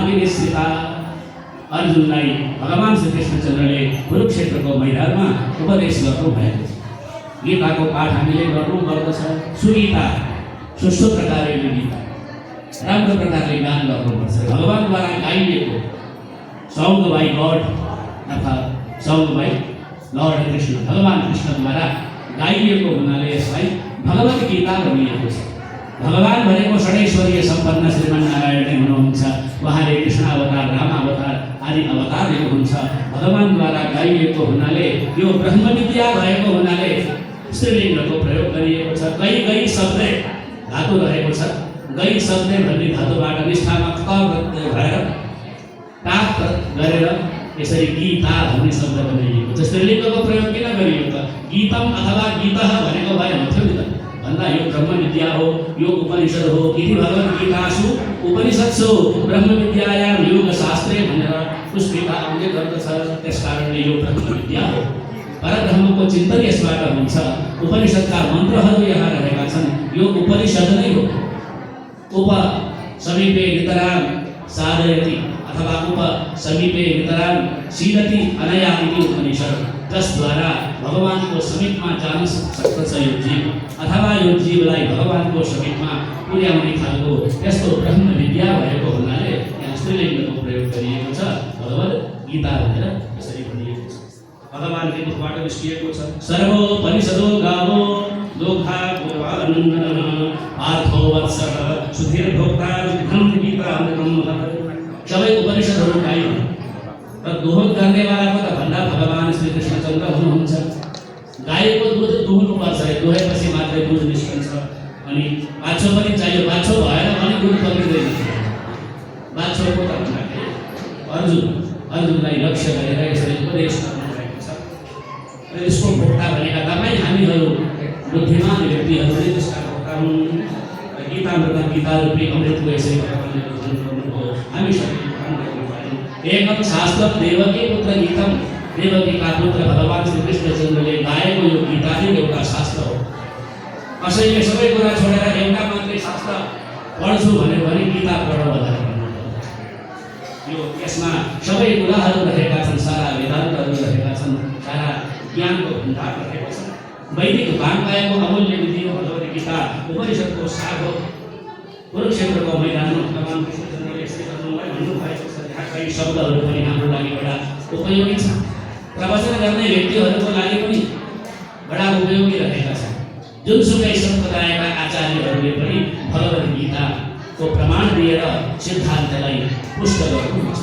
मार्गिनिश्चिता अर्जुनलाई भगवान श्री कृष्णचन्द्रले कुरुक्षेत्रको मैदानमा उपदेश गर्नु भएको छ। गीताको पाठ हामीले गर्नुपर्दछ। सुगीता सुष्ठु प्रकारले गीता राम्रो प्रकारले गान गर्नुपर्छ। भगवानद्वारा गाइएको सङ्ग बाई गड अथवा सङ्ग बाई लर्ड कृष्ण, भगवान कृष्णद्वारा गाइएको हुनाले यसलाई भगवत गीता भनिएको छ। भगवान भनेको षडैश्वरीय सम्पन्न श्रीमन्नारायण नै हुनुहुन्छ। उहाँले कृष्ण अवतार, राम अवतार आदि अवतार लिनुहुन्छ। भगवानद्वारा गाइएको हुनाले यो ब्रह्म विद्या भएको हुनाले स्त्रीलिङ्गको प्रयोग गरिएको छ। गई गई शब्दै धातु रहेको छ। गई शब्दै भन्ने धातुबाट निष्ठामा क प्रत्यय भएर टाक गरेर यसरी गीता भन्ने शब्द बनाइएको छ। स्त्रीलिङ्गको प्रयोग किन गरियो त? गीतम अथवा गीतः भनेको भए हुन्थ्यो नि त भन्दा यो ब्रह्म विद्या हो, यो उपनिषद हो। इति भगवद् गीतासु उपनिषत्सु ब्रह्म विद्यायां योग शास्त्रे भनेर पुस्तिका आउने गर्दछ। त्यसकारणले यो ब्रह्म विद्या हो। परब्रह्मको चिन्तन यसबाट हुन्छ। उपनिषदका मन्त्रहरू यहाँ रहेका छन्। यो उपनिषद नै हो। उप समीपे नितरां साधयति अथवा उप समीपे नितरां सीदति अनया इति उपनिषद, जसद्वारा भगवानको समीपमा जान सक्दछ यो जीव अथवा यो जीवलाई भगवानको समीपमा पुर्याउने खालको यस्तो ब्रह्म विद्या भएको हुनाले यहाँ स्त्रीलिङ्गको प्रयोग गरिएको छ। भगवद् गीता भनेर यसरी भनिएको छ। भगवानले मुखबाट निस्किएको छ। सर्वोपनिषदो गावो दोहा पूर्वानन्दन आर्थो वत्सः सुधीर्भोक्ता विधम गीता अमृतम। सबै उपनिषदहरू गाइयो र दोहन गर्नेवाला को त भन्दा भगवान श्री कृष्णचन्द्र हुनुहुन्छ। गाईको दुध दुहुनुपर्छ, दुहेपछि मात्रै दुध निस्कन्छ। अनि बाछो पनि चाहियो, बाछो भएन भने दुध पक्रिँदैन। बाछोको त भन्दाखेरि अर्जुनलाई लक्ष्य गरेर यसरी उपदेश गर्नुभएको छ। र यसको भोक्ता भनेका तपाईँ हामीहरू बुद्धिमान व्यक्तिहरूले त्यसका भोक्ता हुन्। गीतामृत गीता रूपी अमृतको यसरी भगवानले गर्नुभयो। हामी सबै एकम शास्त्र देवकी पुत्र गीतम, देवकीका पुत्र भगवान श्री कृष्णचन्द्रले गाएको यो गीता नै एउटा शास्त्र हो। कसैले सबै कुरा छोडेर एउटा मात्रै शास्त्र पढ्छु भन्यो भने गीता पढ भनेर भन्नुहुन्छ। यो यसमा सबै कुराहरू रहेका छन्, सारा वेदान्तहरू रहेका छन्, सारा ज्ञानको भण्डार रहेको छ। वैदिक वाङ्मयको अमूल्य विधि हो भगवद् गीता। उपनिषदको सार हो। कुरुक्षेत्रको मैदानमा भगवान कृष्णचन्द्रले यसरी गर्नुभयो भन्नुभएको छ। कई शब्दहरू पनि हाम्रो लागि बडा उपयोगी छ। प्रवचन गर्ने व्यक्तिहरूको लागि पनि बडा उपयोगी रहेका छन्। जुनसुकै सम्प्रदायका आचार्यहरूले पनि भगवद् गीताको प्रमाण दिएर सिद्धान्तलाई पुष्ट गर्नुहुन्छ।